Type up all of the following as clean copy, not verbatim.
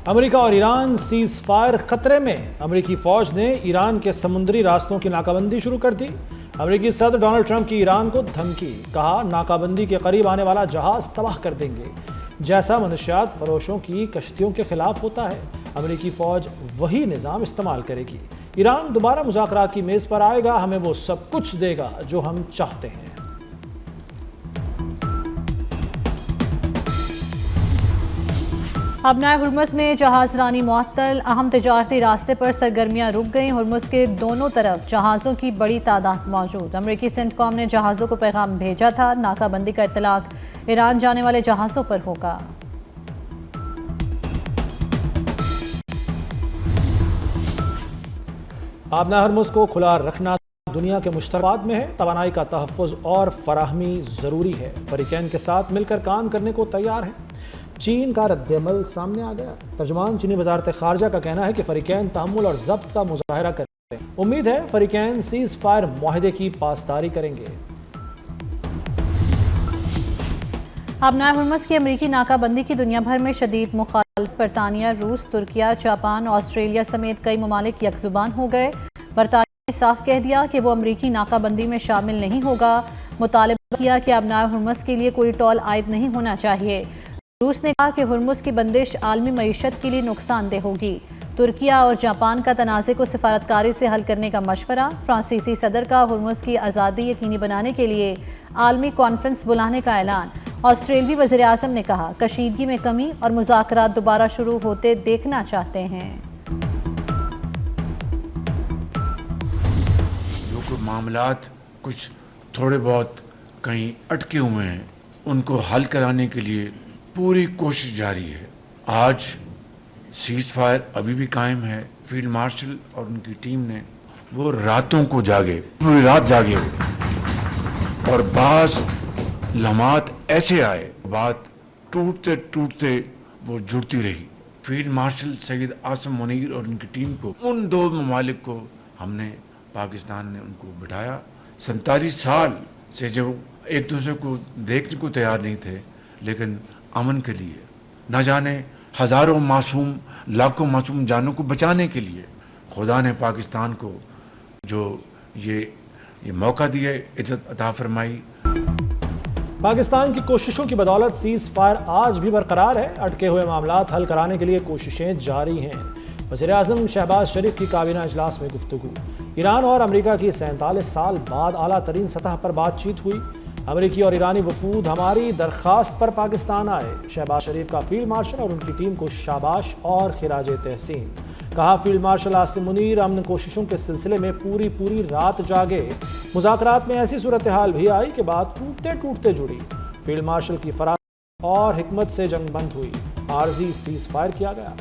امریکہ اور Iran cease fire خطرے میں، امریکی فوج نے ایران کے سمندری راستوں کی ناکہ بندی شروع کر دی۔ امریکی صدر ڈونلڈ ٹرمپ کی ایران کو دھمکی، کہا ناکہ بندی کے قریب آنے والا جہاز تباہ کر دیں گے، جیسا منشیات فروشوں کی کشتیوں کے خلاف ہوتا ہے امریکی فوج وہی نظام استعمال کرے گی۔ ایران دوبارہ مذاکرات کی میز پر آئے گا، ہمیں وہ سب کچھ دے گا جو ہم چاہتے ہیں۔ ابنائے ہرمز میں جہاز رانی معطل، اہم تجارتی راستے پر سرگرمیاں رک گئیں۔ ہرمز کے دونوں طرف جہازوں کی بڑی تعداد موجود۔ امریکی سینٹکام نے جہازوں کو پیغام بھیجا تھا، ناکہ بندی کا اطلاق ایران جانے والے جہازوں پر ہوگا۔ آبنائے ہرمز کو کھلا رکھنا دنیا کے مشترکات میں ہے، توانائی کا تحفظ اور فراہمی ضروری ہے۔ فریقین کے ساتھ مل کر کام کرنے کو تیار ہیں۔ چین کا رد عمل سامنے آ گیا۔ ترجمان چینی وزارت خارجہ کا کہنا ہے کہ فریقین تحمل اور ضبط کا مظاہرہ کر رہے ہیں۔ امید ہے فریقین سیز فائر معاہدے کی پاسداری کریں گے۔ ابنائے ہرمز کی امریکی ناکہ بندی کی دنیا بھر میں شدید مخالفت۔ برطانیہ، روس، ترکیہ، جاپان، آسٹریلیا سمیت کئی ممالک یک زبان ہو گئے۔ برطانیہ نے صاف کہہ دیا کہ وہ امریکی ناکہ بندی میں شامل نہیں ہوگا۔ مطالبہ کیا کہ ابنائے ہرمز کے لیے کوئی ٹول عائد نہیں ہونا چاہیے۔ روس نے کہا کہ ہرمز کی بندش عالمی معیشت کے لیے نقصان دہ ہوگی۔ ترکیہ اور جاپان کا تنازع کو سفارتکاری سے حل کرنے کا مشورہ۔ فرانسیسی صدر کا ہرمز کی آزادی یقینی بنانے کے لیے عالمی کانفرنس بلانے کا اعلان۔ آسٹریلوی وزیر اعظم نے کہا کشیدگی میں کمی اور مذاکرات دوبارہ شروع ہوتے دیکھنا چاہتے ہیں۔ جو کوئی معاملات کچھ تھوڑے بہت کہیں اٹکے ہوئے ہیں ان کو حل کرانے کے لیے پوری کوشش جاری ہے۔ آج سیز فائر ابھی بھی قائم ہے۔ فیلڈ مارشل اور ان کی ٹیم نے وہ راتوں کو جاگے، پوری رات جاگے ہوئے، اور بعض لمحات ایسے آئے، بات ٹوٹتے ٹوٹتے وہ جڑتی رہی۔ فیلڈ مارشل سید عاصم منیر اور ان کی ٹیم کو، ان دو ممالک کو ہم نے، پاکستان نے ان کو بٹھایا۔ 47 سال سے جو ایک دوسرے کو دیکھنے کو تیار نہیں تھے، لیکن امن کے لیے، نہ جانے ہزاروں معصوم، لاکھوں معصوم جانوں کو بچانے کے لیے خدا نے پاکستان کو جو یہ موقع دیا، عزت عطا فرمائی۔ پاکستان کی کوششوں کی بدولت سیز فائر آج بھی برقرار ہے۔ اٹکے ہوئے معاملات حل کرانے کے لیے کوششیں جاری ہیں۔ وزیر اعظم شہباز شریف کی کابینہ اجلاس میں گفتگو۔ ایران اور امریکہ کی 47 سال بعد اعلیٰ ترین سطح پر بات چیت ہوئی۔ امریکی اور ایرانی وفود ہماری درخواست پر پاکستان آئے۔ شہباز شریف کا فیلڈ مارشل اور ان کی ٹیم کو شاباش اور خراج تحسین۔ کہا فیلڈ مارشل عاصم منیر امن کوششوں کے سلسلے میں پوری رات جاگے۔ مذاکرات میں ایسی صورتحال بھی آئی کہ بات ٹوٹتے ٹوٹتے جڑی۔ فیلڈ مارشل کی فراست اور حکمت سے جنگ بند ہوئی، عارضی سیز فائر کیا گیا۔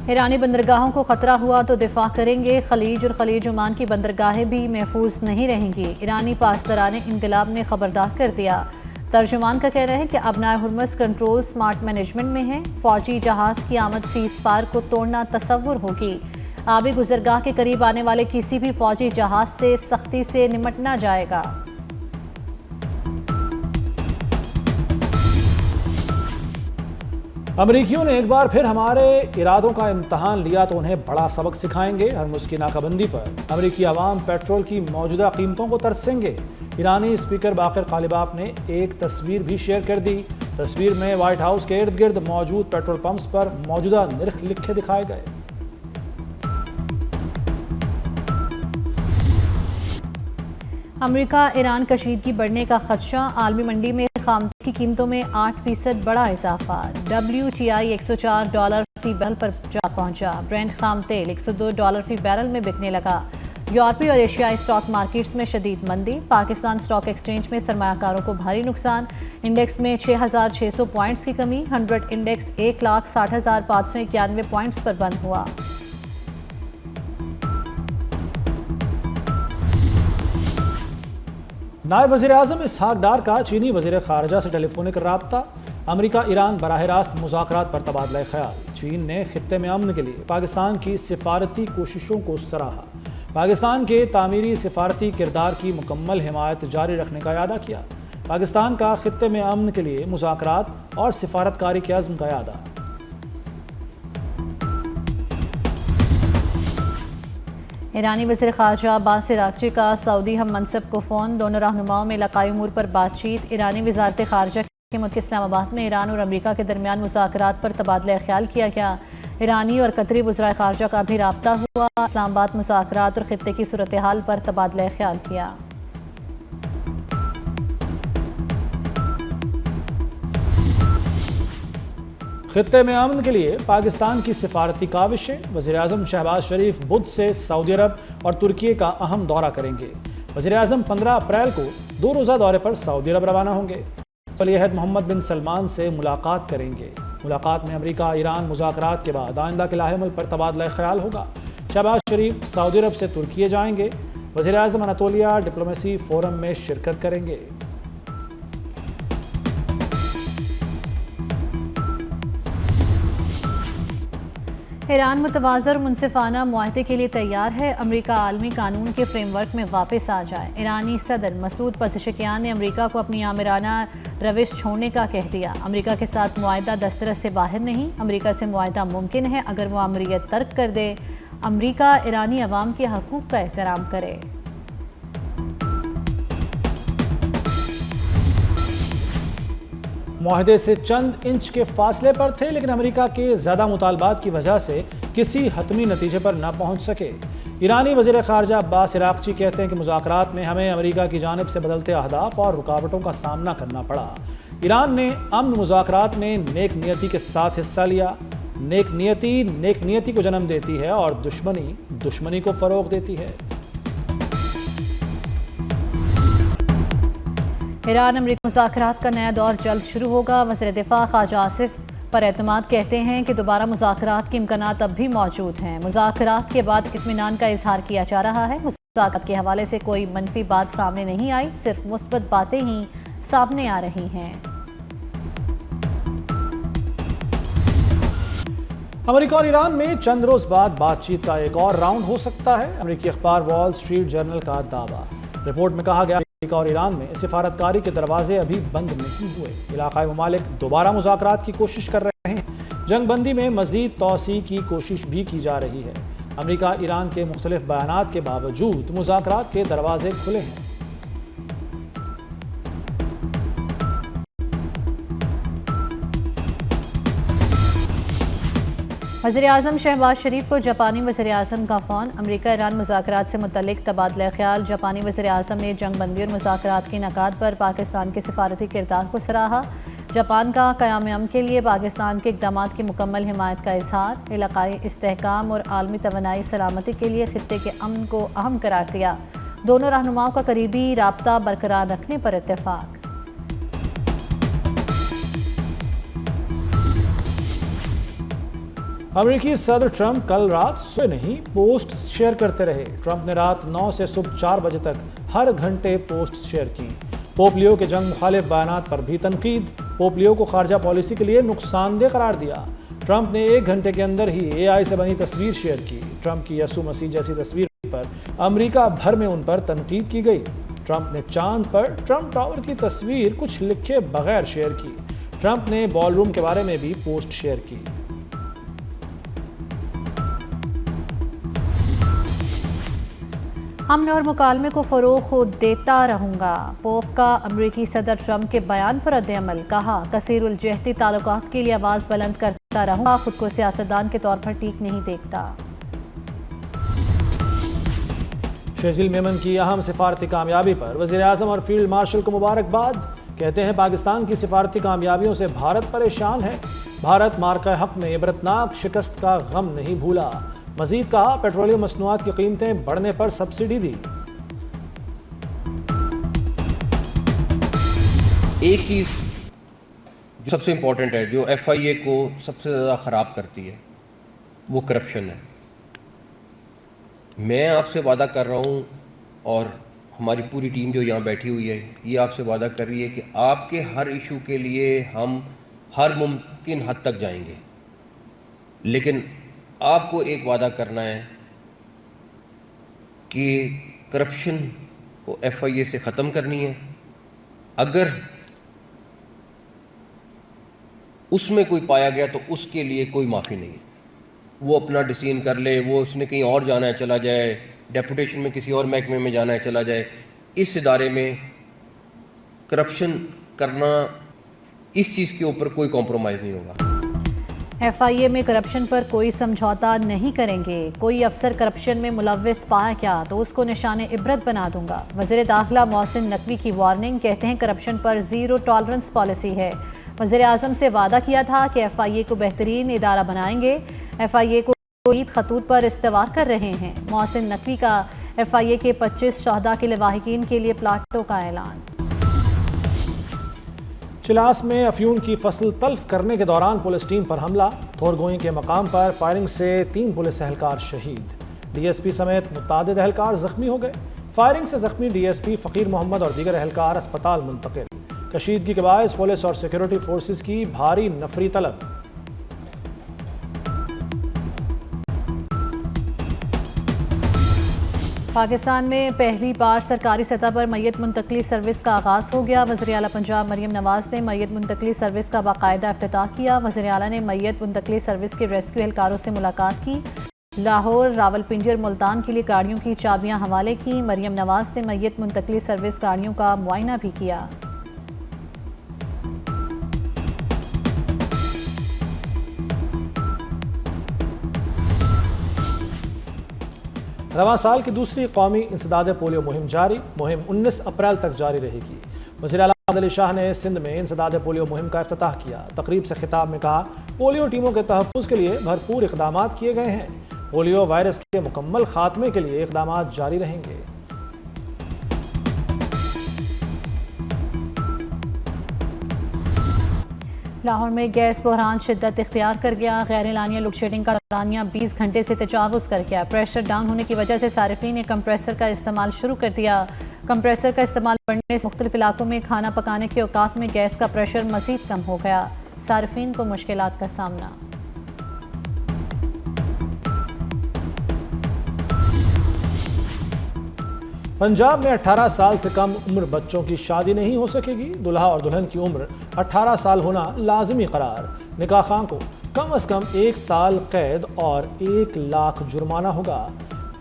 ایرانی بندرگاہوں کو خطرہ ہوا تو دفاع کریں گے۔ خلیج اور خلیج عمان کی بندرگاہیں بھی محفوظ نہیں رہیں گی، ایرانی پاسداران انقلاب نے خبردار کر دیا۔ ترجمان کا کہنا ہے کہ ابنائے ہرمز کنٹرول سمارٹ مینجمنٹ میں ہے۔ فوجی جہاز کی آمد سیز فائر کو توڑنا تصور ہوگی۔ آبی گزرگاہ کے قریب آنے والے کسی بھی فوجی جہاز سے سختی سے نمٹنا جائے گا۔ امریکیوں نے ایک بار پھر ہمارے ارادوں کا امتحان لیا تو انہیں بڑا سبق سکھائیں گے۔ ہرمز کی ناکہ بندی پر امریکی عوام پیٹرول کی موجودہ قیمتوں کو ترسیں گے۔ ایرانی اسپیکر باقر قالباف نے ایک تصویر بھی شیئر کر دی۔ تصویر میں وائٹ ہاؤس کے ارد گرد موجود پیٹرول پمپس پر موجودہ نرخ لکھے دکھائے گئے۔ امریکہ ایران کشیدگی بڑھنے کا خدشہ، عالمی منڈی میں خام تیل کی قیمتوں میں 8% بڑا اضافہ۔ WTI $104 فی بیرل پر جا پہنچا۔ برینٹ خام تیل $102 فی بیرل میں بکنے لگا۔ یورپی اور ایشیائی اسٹاک مارکیٹس میں شدید مندی۔ پاکستان اسٹاک ایکسچینج میں سرمایہ کاروں کو بھاری نقصان۔ انڈیکس میں 6600 پوائنٹس کی کمی۔ 100 انڈیکس 1,60,591 پوائنٹس پر بند ہوا۔ نائب وزیر اعظم اسحاق ڈار کا چینی وزیر خارجہ سے ٹیلی فونک رابطہ۔ امریکہ ایران براہ راست مذاکرات پر تبادلہ خیال۔ چین نے خطے میں امن کے لیے پاکستان کی سفارتی کوششوں کو سراہا۔ پاکستان کے تعمیری سفارتی کردار کی مکمل حمایت جاری رکھنے کا اعادہ کیا۔ پاکستان کا خطے میں امن کے لیے مذاکرات اور سفارتکاری کے عزم کا اعادہ۔ ایرانی وزیر خارجہ عباس عراقچی کا سعودی ہم منصب کو فون، دونوں رہنماؤں میں علاقائی امور پر بات چیت۔ ایرانی وزارت خارجہ کے ملک اسلام آباد میں ایران اور امریکہ کے درمیان مذاکرات پر تبادلہ خیال کیا گیا۔ ایرانی اور قطری وزرائے خارجہ کا بھی رابطہ ہوا۔ اسلام آباد مذاکرات اور خطے کی صورتحال پر تبادلہ خیال کیا۔ خطے میں امن کے لیے پاکستان کی سفارتی کاوشیں، وزیر اعظم شہباز شریف بدھ سے سعودی عرب اور ترکی کا اہم دورہ کریں گے۔ وزیر اعظم 15 اپریل کو 2 روزہ دورے پر سعودی عرب روانہ ہوں گے۔ ولی عہد محمد بن سلمان سے ملاقات کریں گے۔ ملاقات میں امریکہ ایران مذاکرات کے بعد آئندہ کے لاہ عمل پر تبادلہ خیال ہوگا۔ شہباز شریف سعودی عرب سے ترکی جائیں گے۔ وزیر اعظم اناطولیہ ڈپلومیسی فورم میں شرکت کریں گے۔ ایران متوازن اور منصفانہ معاہدے کے لیے تیار ہے۔ امریکہ عالمی قانون کے فریم ورک میں واپس آ جائے۔ ایرانی صدر مسعود پزشکیان نے امریکہ کو اپنی آمرانہ روش چھوڑنے کا کہہ دیا۔ امریکہ کے ساتھ معاہدہ دسترس سے باہر نہیں، امریکہ سے معاہدہ ممکن ہے اگر وہ آمریت ترک کر دے۔ امریکہ ایرانی عوام کے حقوق کا احترام کرے۔ معاہدے سے چند انچ کے فاصلے پر تھے، لیکن امریکہ کے زیادہ مطالبات کی وجہ سے کسی حتمی نتیجے پر نہ پہنچ سکے۔ ایرانی وزیر خارجہ عباس عراقچی کہتے ہیں کہ مذاکرات میں ہمیں امریکہ کی جانب سے بدلتے اہداف اور رکاوٹوں کا سامنا کرنا پڑا۔ ایران نے امن مذاکرات میں نیک نیتی کے ساتھ حصہ لیا۔ نیک نیتی کو جنم دیتی ہے اور دشمنی کو فروغ دیتی ہے۔ ایران امریکی مذاکرات کا نیا دور جلد شروع ہوگا۔ وزیر دفاع خواجہ آصف پر اعتماد کہتے ہیں کہ دوبارہ مذاکرات کے امکانات اب بھی موجود ہیں۔ مذاکرات کے بعد اطمینان کا اظہار کیا جا رہا ہے۔ مذاکرات کے حوالے سے کوئی منفی بات سامنے نہیں آئی، صرف مثبت باتیں ہی سامنے آ رہی ہیں۔ امریکہ اور ایران میں چند روز بعد بات چیت کا ایک اور راؤنڈ ہو سکتا ہے، امریکی اخبار وال اسٹریٹ جرنل کا دعویٰ۔ رپورٹ میں کہا گیا امریکہ اور ایران میں سفارتکاری کے دروازے ابھی بند نہیں ہوئے۔ علاقائی ممالک دوبارہ مذاکرات کی کوشش کر رہے ہیں۔ جنگ بندی میں مزید توسیع کی کوشش بھی کی جا رہی ہے۔ امریکہ ایران کے مختلف بیانات کے باوجود مذاکرات کے دروازے کھلے ہیں۔ وزیر اعظم شہباز شریف کو جاپانی وزیر اعظم کا فون، امریکہ ایران مذاکرات سے متعلق تبادلہ خیال۔ جاپانی وزیر اعظم نے جنگ بندی اور مذاکرات کے انعقاد پر پاکستان کے سفارتی کردار کو سراہا۔ جاپان کا قیام امن کے لیے پاکستان کے اقدامات کی مکمل حمایت کا اظہار۔ علاقائی استحکام اور عالمی توانائی سلامتی کے لیے خطے کے امن کو اہم قرار دیا۔ دونوں رہنماؤں کا قریبی رابطہ برقرار رکھنے پر اتفاق۔ امریکی صدر ٹرمپ کل رات سوئے نہیں، پوسٹ شیئر کرتے رہے۔ ٹرمپ نے رات 9 سے صبح 4 بجے تک ہر گھنٹے پوسٹ شیئر کی۔ پوپ لیو کے جنگ مخالف بیانات پر بھی تنقید۔ پوپ لیو کو خارجہ پالیسی کے لیے نقصان دہ قرار دیا۔ ٹرمپ نے 1 گھنٹے کے اندر ہی AI سے بنی تصویر شیئر کی۔ ٹرمپ کی یسوع مسیح جیسی تصویر پر امریکہ بھر میں ان پر تنقید کی گئی۔ ٹرمپ نے چاند پر ٹرمپ ٹاور کی تصویر کچھ لکھے بغیر شیئر کی۔ ٹرمپ نے بال روم کے بارے میں بھی پوسٹ شیئر کی۔ امن اور مکالمے کو فروغ دیتا رہوں گا، پوپ کا امریکی صدر ٹرمپ کے بیان پر رد عمل۔ کہا کثیر الجہتی تعلقات کے لیے آواز بلند کرتا رہوں گا، خود کو سیاستدان کے طور پر ٹھیک نہیں دیکھتا۔ شرجیل میمن کی اہم سفارتی کامیابی پر وزیر اعظم اور فیلڈ مارشل کو مبارکباد۔ کہتے ہیں پاکستان کی سفارتی کامیابیوں سے بھارت پریشان ہے۔ بھارت مارکہ حق میں عبرتناک شکست کا غم نہیں بھولا۔ مزید کہا پیٹرولیم مصنوعات کی قیمتیں بڑھنے پر سبسڈی دی۔ ایک چیز جو سب سے امپورٹنٹ ہے، جو FIA کو سب سے زیادہ خراب کرتی ہے، وہ کرپشن ہے۔ میں آپ سے وعدہ کر رہا ہوں اور ہماری پوری ٹیم جو یہاں بیٹھی ہوئی ہے یہ آپ سے وعدہ کر رہی ہے کہ آپ کے ہر ایشو کے لیے ہم ہر ممکن حد تک جائیں گے، لیکن آپ کو ایک وعدہ کرنا ہے کہ کرپشن کو FIA سے ختم کرنی ہے. اگر اس میں کوئی پایا گیا تو اس کے لیے کوئی معافی نہیں ہے. وہ اپنا ڈیسیژن کر لے, وہ اس نے کہیں اور جانا ہے چلا جائے, ڈیپوٹیشن میں کسی اور محکمے میں جانا ہے چلا جائے. اس ادارے میں کرپشن کرنا, اس چیز کے اوپر کوئی کمپرومائز نہیں ہوگا. FIA میں کرپشن پر کوئی سمجھوتا نہیں کریں گے. کوئی افسر کرپشن میں ملوث پایا گیا تو اس کو نشان عبرت بنا دوں گا. وزیر داخلہ محسن نقوی کی وارننگ. کہتے ہیں کرپشن پر زیرو ٹالرنس پالیسی ہے. وزیر اعظم سے وعدہ کیا تھا کہ FIA کو بہترین ادارہ بنائیں گے. FIA کو عید خطوط پر استوار کر رہے ہیں. محسن نقوی کا FIA کے 25 شہداء کے لواحقین کے لیے پلاٹوں کا اعلان. چلاس میں افیون کی فصل تلف کرنے کے دوران پولیس ٹیم پر حملہ. تھورگوئیں کے مقام پر فائرنگ سے 3 پولیس اہلکار شہید. DSP سمیت متعدد اہلکار زخمی ہو گئے. فائرنگ سے زخمی DSP فقیر محمد اور دیگر اہلکار اسپتال منتقل. کشیدگی کے باعث پولیس اور سیکورٹی فورسز کی بھاری نفری طلب. پاکستان میں پہلی بار سرکاری سطح پر میت منتقلی سروس کا آغاز ہو گیا. وزیر اعلیٰ پنجاب مریم نواز نے میت منتقلی سروس کا باقاعدہ افتتاح کیا. وزیر اعلیٰ نے میت منتقلی سروس کے ریسکیو اہلکاروں سے ملاقات کی. لاہور، راولپنڈی اور ملتان کے لیے گاڑیوں کی چابیاں حوالے کی. مریم نواز نے میت منتقلی سروس گاڑیوں کا معائنہ بھی کیا. رواں سال کی دوسری قومی انسداد پولیو مہم جاری. مہم 19 اپریل تک جاری رہے گی. وزیر اعلیٰ علی شاہ نے سندھ میں انسداد پولیو مہم کا افتتاح کیا. تقریب سے خطاب میں کہا پولیو ٹیموں کے تحفظ کے لیے بھرپور اقدامات کیے گئے ہیں. پولیو وائرس کے مکمل خاتمے کے لیے اقدامات جاری رہیں گے. لاہور میں گیس بحران شدت اختیار کر گیا. غیر اعلانیہ لوڈ شیڈنگ کا دورانیہ 20 گھنٹے سے تجاوز کر گیا. پریشر ڈاؤن ہونے کی وجہ سے صارفین نے کمپریسر کا استعمال شروع کر دیا. کمپریسر کا استعمال بڑھنے سے مختلف علاقوں میں کھانا پکانے کے اوقات میں گیس کا پریشر مزید کم ہو گیا. صارفین کو مشکلات کا سامنا. پنجاب میں 18 سال سے کم عمر بچوں کی شادی نہیں ہو سکے گی. دلہا اور دلہن کی عمر 18 سال ہونا لازمی قرار. نکاح خواہ کو کم از کم 1 سال قید اور 1 لاکھ جرمانہ ہوگا.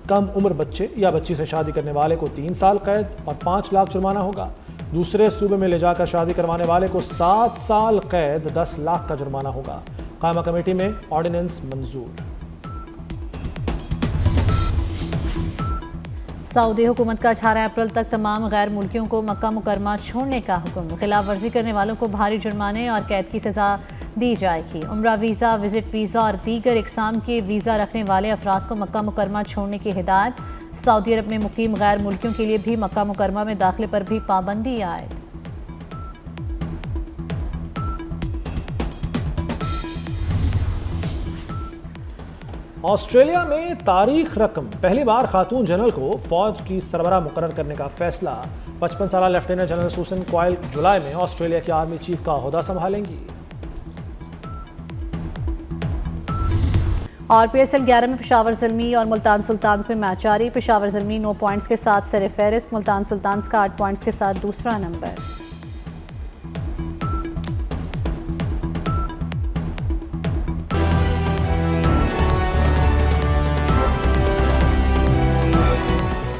کم عمر بچے یا بچی سے شادی کرنے والے کو 3 سال قید اور 5 لاکھ جرمانہ ہوگا. دوسرے صوبے میں لے جا کر شادی کروانے والے کو 7 سال قید 10 لاکھ کا جرمانہ ہوگا. قائمہ کمیٹی میں آرڈیننس منظور. سعودی حکومت کا 18 اپریل تک تمام غیر ملکیوں کو مکہ مکرمہ چھوڑنے کا حکم. خلاف ورزی کرنے والوں کو بھاری جرمانے اور قید کی سزا دی جائے گی. عمرہ ویزا، وزٹ ویزا اور دیگر اقسام کے ویزا رکھنے والے افراد کو مکہ مکرمہ چھوڑنے کی ہدایت. سعودی عرب میں مقیم غیر ملکیوں کے لیے بھی مکہ مکرمہ میں داخلے پر بھی پابندی عائد. آسٹریلیا میں تاریخ رقم پہلی بار خاتون جنرل کو فوج کی سربراہ مقرر کرنے کا فیصلہ. 55 سالہ لیفٹیننٹ جنرل سوسن کوائل جولائی میں آسٹریلیا کی آرمی چیف کا عہدہ سنبھالیں گی. اور PSL 11 میں پشاور زلمی اور ملتان سلطانز میں میچ جاری. پشاور زلمی 9 پوائنٹس کے ساتھ سر فہرست. ملتان سلطانز کا 8 پوائنٹس کے ساتھ دوسرا نمبر.